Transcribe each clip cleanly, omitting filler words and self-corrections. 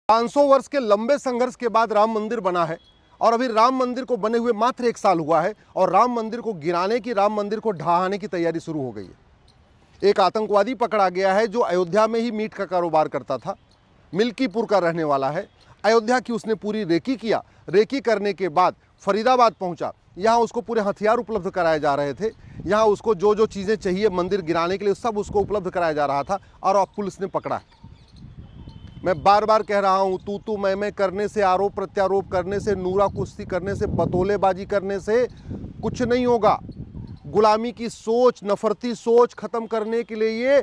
500 वर्ष के लंबे संघर्ष के बाद राम मंदिर बना है और अभी राम मंदिर को बने हुए मात्र 1 साल हुआ है और राम मंदिर को गिराने की, राम मंदिर को ढहाने की तैयारी शुरू हो गई है। एक आतंकवादी पकड़ा गया है जो अयोध्या में ही मीट का कारोबार करता था, मिल्कीपुर का रहने वाला है। अयोध्या की उसने पूरी रेकी किया। रेकी करने के बाद फरीदाबाद पहुंचा। यहाँ उसको पूरे हथियार उपलब्ध कराए जा रहे थे। यहाँ उसको जो जो चीज़ें चाहिए मंदिर गिराने के लिए सब उसको उपलब्ध कराया जा रहा था और अब पुलिस ने पकड़ा है। मैं बार बार कह रहा हूँ, तू मैं करने से, आरोप प्रत्यारोप करने से, नूरा कुश्ती करने से, बतौलेबाजी करने से कुछ नहीं होगा। गुलामी की सोच, नफरती सोच खत्म करने के लिए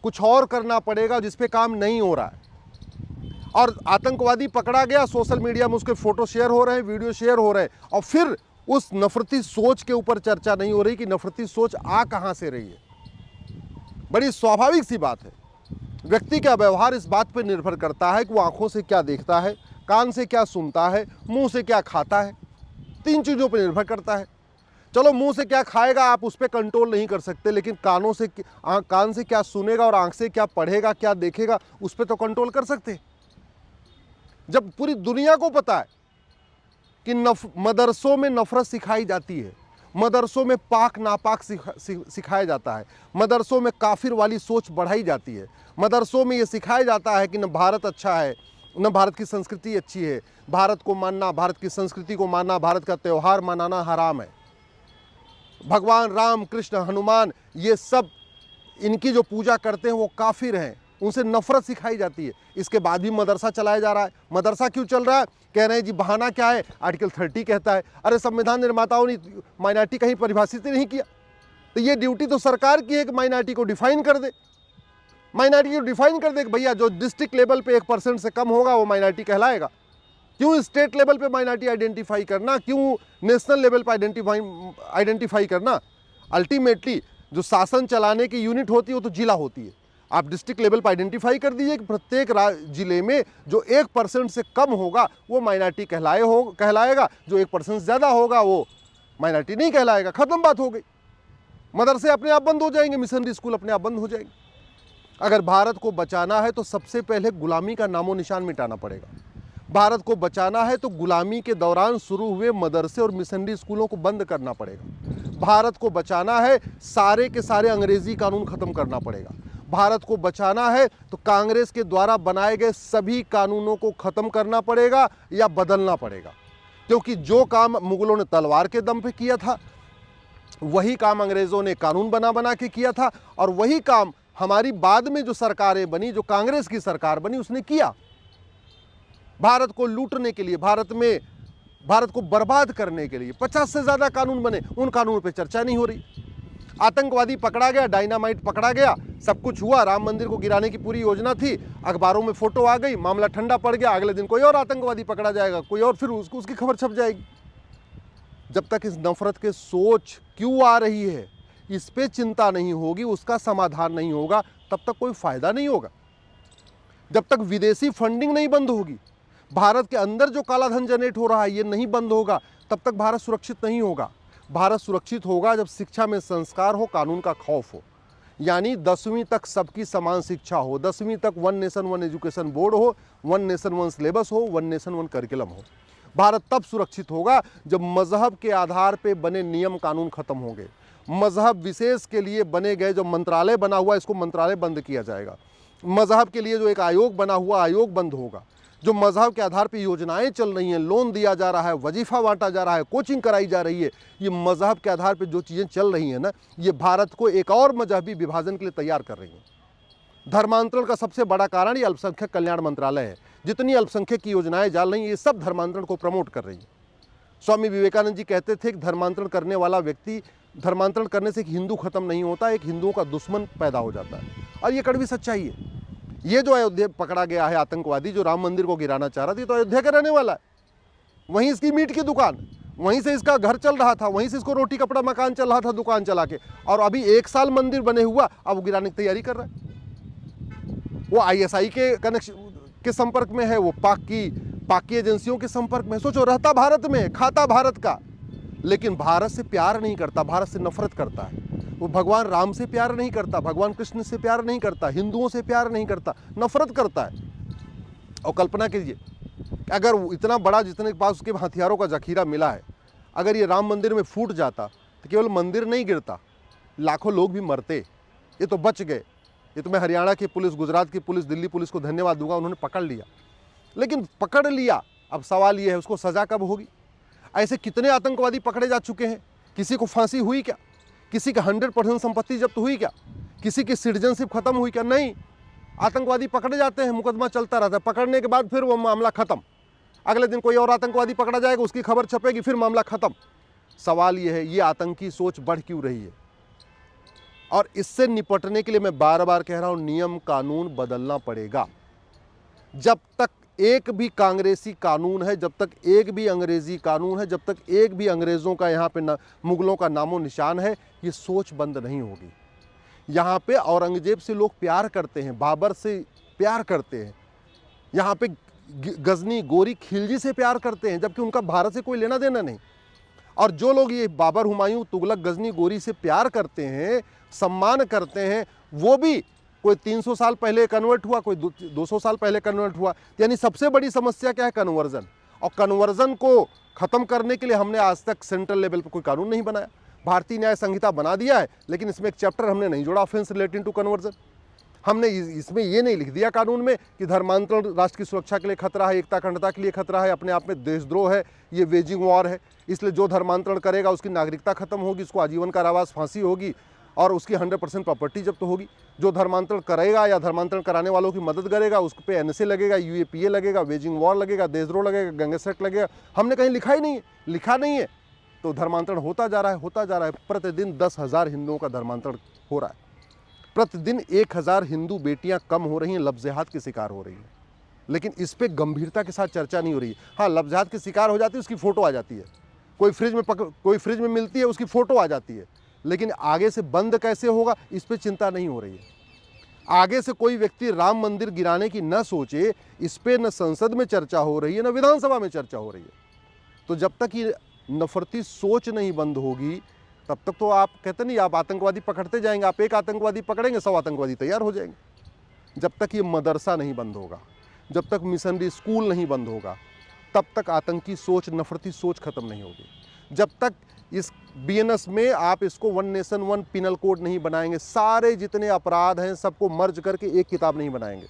कुछ और करना पड़ेगा जिस पे काम नहीं हो रहा है। और आतंकवादी पकड़ा गया, सोशल मीडिया में उसके फोटो शेयर हो रहे हैं, वीडियो शेयर हो रहे हैं और फिर उस नफरती सोच के ऊपर चर्चा नहीं हो रही कि नफरती सोच आ कहां से रही है। बड़ी स्वाभाविक सी बात है। व्यक्ति का व्यवहार इस बात पर निर्भर करता है कि वो आंखों से क्या देखता है, कान से क्या सुनता है, मुंह से क्या खाता है। 3 चीज़ों पर निर्भर करता है। चलो, मुंह से क्या खाएगा आप उस पर कंट्रोल नहीं कर सकते, लेकिन कान से क्या सुनेगा और आंख से क्या पढ़ेगा, क्या देखेगा, उस पर तो कंट्रोल कर सकते। जब पूरी दुनिया को पता है कि मदरसों में नफरत सिखाई जाती है, मदरसों में पाक नापाक सिखाया जाता है, मदरसों में काफिर वाली सोच बढ़ाई जाती है, मदरसों में ये सिखाया जाता है कि न भारत अच्छा है, न भारत की संस्कृति अच्छी है, भारत को मानना, भारत की संस्कृति को मानना, भारत का त्यौहार मनाना हराम है। भगवान राम, कृष्ण, हनुमान, ये सब इनकी जो पूजा करते हैं वो काफिर हैं, उनसे नफरत सिखाई जाती है। इसके बाद भी मदरसा चलाया जा रहा है। मदरसा क्यों चल रहा है? कह रहे हैं जी बहाना क्या है, आर्टिकल 30 कहता है। अरे संविधान निर्माताओं ने माइनॉरिटी कहीं परिभाषित नहीं किया, तो ये ड्यूटी तो सरकार की है कि माइनॉरिटी को डिफाइन कर दे। माइनॉरिटी को डिफाइन कर दे कि भैया जो डिस्ट्रिक्ट लेवल पे 1% से कम होगा वो माइनॉरिटी कहलाएगा। क्यों स्टेट लेवल पे माइनॉरिटी आइडेंटिफाई करना, क्यों नेशनल लेवल पे आइडेंटिफाई करना? अल्टीमेटली जो शासन चलाने की यूनिट होती है वो तो जिला होती है। आप डिस्ट्रिक्ट लेवल पर आइडेंटिफाई कर दीजिए कि प्रत्येक जिले में जो 1% से कम होगा वो माइनॉरिटी कहलाएगा, जो 1% से ज़्यादा होगा वो माइनॉरिटी नहीं कहलाएगा। खत्म बात हो गई। मदरसे अपने आप बंद हो जाएंगे, मिशनरी स्कूल अपने आप बंद हो जाएंगे। अगर भारत को बचाना है तो सबसे पहले गुलामी का नामो निशान मिटाना पड़ेगा। भारत को बचाना है तो गुलामी के दौरान शुरू हुए मदरसे और मिशनरी स्कूलों को बंद करना पड़ेगा। भारत को बचाना है सारे के सारे अंग्रेजी कानून खत्म करना पड़ेगा। भारत को बचाना है तो कांग्रेस के द्वारा बनाए गए सभी कानूनों को खत्म करना पड़ेगा या बदलना पड़ेगा, क्योंकि जो काम मुगलों ने तलवार के दम पे किया था वही काम अंग्रेजों ने कानून बना के किया था और वही काम हमारी बाद में जो सरकारें बनी, जो कांग्रेस की सरकार बनी, उसने किया। भारत को लूटने के लिए, भारत को बर्बाद करने के लिए 50 से ज़्यादा कानून बने। उन कानूनों पे चर्चा नहीं हो रही। आतंकवादी पकड़ा गया, डायनामाइट पकड़ा गया, सब कुछ हुआ, राम मंदिर को गिराने की पूरी योजना थी, अखबारों में फोटो आ गई, मामला ठंडा पड़ गया, अगले दिन कोई और आतंकवादी पकड़ा जाएगा, कोई और, फिर उसकी खबर छप जाएगी। जब तक इस नफरत के सोच क्यों आ रही है इस पे चिंता नहीं होगी, उसका समाधान नहीं होगा, तब तक कोई फायदा नहीं होगा। जब तक विदेशी फंडिंग नहीं बंद होगी, भारत के अंदर जो काला धन जनरेट हो रहा है ये नहीं बंद होगा, तब तक भारत सुरक्षित नहीं होगा। भारत सुरक्षित होगा जब शिक्षा में संस्कार हो, कानून का खौफ हो, यानी 10वीं तक सबकी समान शिक्षा हो, 10वीं तक 1 नेशन 1 एजुकेशन बोर्ड हो, 1 नेशन 1 सिलेबस हो, 1 नेशन 1 करिकुलम हो। भारत तब सुरक्षित होगा जब मजहब के आधार पे बने नियम कानून खत्म होंगे। मजहब विशेष के लिए बने गए जो मंत्रालय बना हुआ, इसको मंत्रालय बंद किया जाएगा। मजहब के लिए जो एक आयोग बना हुआ, आयोग बंद होगा। जो मजहब के आधार पर योजनाएं चल रही हैं, लोन दिया जा रहा है, वजीफा बांटा जा रहा है, कोचिंग कराई जा रही है, ये मजहब के आधार पर जो चीज़ें चल रही हैं ना, ये भारत को एक और मजहबी विभाजन के लिए तैयार कर रही हैं। धर्मांतरण का सबसे बड़ा कारण ये अल्पसंख्यक कल्याण मंत्रालय है। जितनी अल्पसंख्यक की योजनाएं जाल रही हैं, ये सब धर्मांतरण को प्रमोट कर रही है। स्वामी विवेकानंद जी कहते थे कि धर्मांतरण करने वाला व्यक्ति, धर्मांतरण करने से एक हिंदू खत्म नहीं होता, एक हिंदुओं का दुश्मन पैदा हो जाता है। और ये कड़वी सच्चाई है। ये जो अयोध्या पकड़ा गया है आतंकवादी, जो राम मंदिर को गिराना चाह रहा था, तो अयोध्या का रहने वाला है। वहीं इसकी मीट की दुकान, वहीं से इसका घर चल रहा था, वहीं से इसको रोटी कपड़ा मकान चल रहा था दुकान चला के, और अभी 1 साल मंदिर बने हुआ, अब वो गिराने की तैयारी कर रहा है। वो ISI के कनेक्शन के संपर्क में है, वो पाक की एजेंसियों के संपर्क में। सोचो, रहता भारत में, खाता भारत का, लेकिन भारत से प्यार नहीं करता, भारत से नफरत करता है। वो भगवान राम से प्यार नहीं करता, भगवान कृष्ण से प्यार नहीं करता, हिंदुओं से प्यार नहीं करता, नफरत करता है। और कल्पना कीजिए अगर इतना बड़ा जितने के पास उसके हथियारों का जखीरा मिला है, अगर ये राम मंदिर में फूट जाता तो केवल मंदिर नहीं गिरता, लाखों लोग भी मरते। ये तो बच गए। ये तो मैं हरियाणा की पुलिस, गुजरात की पुलिस, दिल्ली पुलिस को धन्यवाद दूंगा, उन्होंने पकड़ लिया। लेकिन पकड़ लिया, अब सवाल ये है उसको सज़ा कब होगी? ऐसे कितने आतंकवादी पकड़े जा चुके हैं? किसी को फांसी हुई क्या? किसी का 100% संपत्ति जब्त हुई क्या? किसी की सिटीजनशिप खत्म हुई क्या? नहीं। आतंकवादी पकड़े जाते हैं, मुकदमा चलता रहता है, पकड़ने के बाद फिर वो मामला खत्म। अगले दिन कोई और आतंकवादी पकड़ा जाएगा, उसकी खबर छपेगी, फिर मामला खत्म। सवाल ये है, ये आतंकी सोच बढ़ क्यों रही है? और इससे निपटने के लिए मैं बार बार कह रहा हूं, नियम कानून बदलना पड़ेगा। जब तक एक भी कांग्रेसी कानून है, जब तक एक भी अंग्रेजी कानून है, जब तक एक भी अंग्रेजों का यहाँ पे मुगलों का नामो निशान है, ये सोच बंद नहीं होगी। यहाँ पे औरंगजेब से लोग प्यार करते हैं, बाबर से प्यार करते हैं, यहाँ पे गजनी, गोरी, खिलजी से प्यार करते हैं, जबकि उनका भारत से कोई लेना देना नहीं। और जो लोग ये बाबर, हुमायूं, तुगलक, गजनी, गोरी से प्यार करते हैं, सम्मान करते हैं, वो भी कोई 300 साल पहले कन्वर्ट हुआ, कोई 200 साल पहले कन्वर्ट हुआ। यानी सबसे बड़ी समस्या क्या है? कन्वर्जन। और कन्वर्जन को ख़त्म करने के लिए हमने आज तक सेंट्रल लेवल पर कोई कानून नहीं बनाया। भारतीय न्याय संहिता बना दिया है, लेकिन इसमें एक चैप्टर हमने नहीं जोड़ा ऑफेंस रिलेटिंग टू कन्वर्जन। हमने इसमें ये नहीं लिख दिया कानून में कि धर्मांतरण राष्ट्र की सुरक्षा के लिए खतरा है, एकता अखंडता के लिए खतरा है, अपने आप में देशद्रोह है, ये वेजिंग वॉर है, इसलिए जो धर्मांतरण करेगा उसकी नागरिकता खत्म होगी, उसको आजीवन कारावास, फांसी होगी और उसकी 100% प्रॉपर्टी जब्त होगी। जो धर्मांतरण करेगा या धर्मांतरण कराने वालों की मदद करेगा उस पर एनएसए लगेगा, यूएपीए लगेगा, वेजिंग वॉर लगेगा, देशद्रोह लगेगा, गैंगस्टर लगेगा। हमने कहीं लिखा ही नहीं है, लिखा नहीं है। तो धर्मांतरण होता जा रहा है, होता जा रहा है। प्रतिदिन 10,000 हिंदुओं का धर्मांतरण हो रहा है। प्रतिदिन 1,000 हिंदू बेटियां कम हो रही हैं, लफ्ज़-ए-जिहाद की शिकार हो रही हैं। लेकिन इस पे गंभीरता के साथ चर्चा नहीं हो रही है। हाँ, लफ्ज़-ए-जिहाद की शिकार हो जाती है, उसकी फ़ोटो आ जाती है, कोई फ्रिज में मिलती है, उसकी फ़ोटो आ जाती है, लेकिन आगे से बंद कैसे होगा इस पे चिंता नहीं हो रही है। आगे से कोई व्यक्ति राम मंदिर गिराने की न सोचे, इस पे न संसद में चर्चा हो रही है, न विधानसभा में चर्चा हो रही है। तो जब तक ये नफरती सोच नहीं बंद होगी, तब तक तो आप कहते नहीं, आप आतंकवादी पकड़ते जाएंगे, आप एक आतंकवादी पकड़ेंगे, 100 आतंकवादी तैयार हो जाएंगे। जब तक ये मदरसा नहीं बंद होगा, जब तक मिशनरी स्कूल नहीं बंद होगा, तब तक आतंकी सोच, नफरती सोच खत्म नहीं होगी। जब तक इस बीएनएस में आप इसको 1 नेशन 1 पिनल कोड नहीं बनाएंगे, सारे जितने अपराध हैं सबको मर्ज करके एक किताब नहीं बनाएंगे,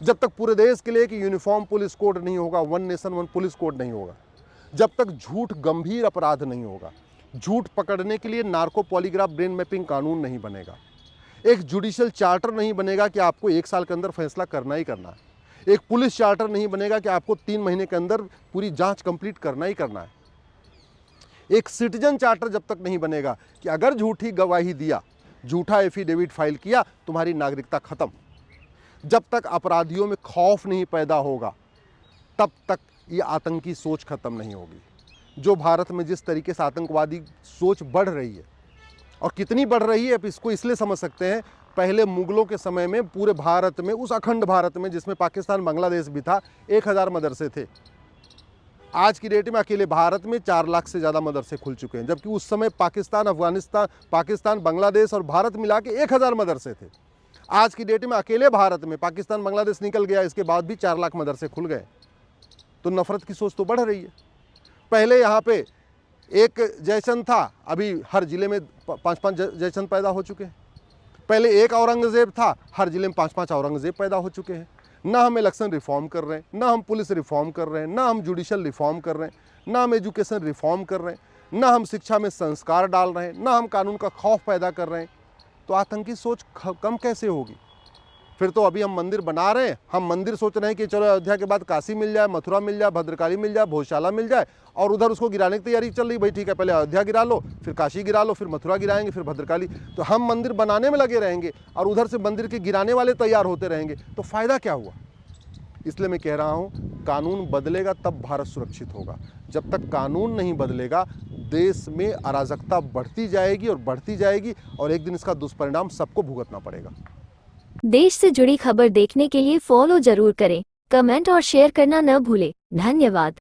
जब तक पूरे देश के लिए एक यूनिफॉर्म पुलिस कोड नहीं होगा, 1 नेशन 1 पुलिस कोड नहीं होगा, जब तक झूठ गंभीर अपराध नहीं होगा, झूठ पकड़ने के लिए नार्को पॉलीग्राफ ब्रेन मैपिंग कानून नहीं बनेगा, एक जुडिशियल चार्टर नहीं बनेगा कि आपको 1 साल के अंदर फैसला करना ही करना है, एक पुलिस चार्टर नहीं बनेगा कि आपको 3 महीने के अंदर पूरी जांच कंप्लीट करना ही करना है, एक सिटीजन चार्टर जब तक नहीं बनेगा कि अगर झूठी गवाही दिया, झूठा एफिडेविट फाइल किया, तुम्हारी नागरिकता खत्म, जब तक अपराधियों में खौफ नहीं पैदा होगा, तब तक ये आतंकी सोच खत्म नहीं होगी। जो भारत में जिस तरीके से आतंकवादी सोच बढ़ रही है, और कितनी बढ़ रही है, अब इसको इसलिए समझ सकते हैं, पहले मुगलों के समय में पूरे भारत में, उस अखंड भारत में जिसमें पाकिस्तान बांग्लादेश भी था, 1000 मदरसे थे। आज की डेट में अकेले भारत में 4 लाख से ज़्यादा मदरसे खुल चुके हैं, जबकि उस समय पाकिस्तान, बांग्लादेश और भारत मिला के 1000 मदरसे थे। आज की डेट में अकेले भारत में, पाकिस्तान बांग्लादेश निकल गया, इसके बाद भी 4 लाख मदरसे खुल गए। तो नफरत की सोच तो बढ़ रही है। पहले यहाँ पे एक जयचंद था, अभी हर जिले में 5-5 जयचंद पैदा हो चुके हैं। पहले एक औरंगजेब था, हर जिले में 5-5 औरंगजेब पैदा हो चुके हैं। ना हम इलेक्शन रिफॉर्म कर रहे हैं, ना हम पुलिस रिफॉर्म कर रहे हैं, ना हम जुडिशल रिफॉर्म कर रहे हैं, ना हम एजुकेशन रिफॉर्म कर रहे हैं, ना हम शिक्षा में संस्कार डाल रहे हैं, ना हम कानून का खौफ पैदा कर रहे हैं। तो आतंकी सोच कम कैसे होगी? फिर तो अभी हम मंदिर बना रहे हैं, हम मंदिर सोच रहे हैं कि चलो अयोध्या के बाद काशी मिल जाए, मथुरा मिल जाए, भद्रकाली मिल जाए, भोजशाला मिल जाए, और उधर उसको गिराने की तैयारी चल रही। भाई ठीक है, पहले अयोध्या गिरा लो, फिर काशी गिरा लो, फिर मथुरा गिराएंगे, फिर भद्रकाली। तो हम मंदिर बनाने में लगे रहेंगे और उधर से मंदिर के गिराने वाले तैयार होते रहेंगे, तो फ़ायदा क्या हुआ? इसलिए मैं कह रहा हूँ, कानून बदलेगा तब भारत सुरक्षित होगा। जब तक कानून नहीं बदलेगा, देश में अराजकता बढ़ती जाएगी और बढ़ती जाएगी, और एक दिन इसका दुष्परिणाम सबको भुगतना पड़ेगा। देश से जुड़ी खबर देखने के लिए फॉलो जरूर करें, कमेंट और शेयर करना न भूलें। धन्यवाद।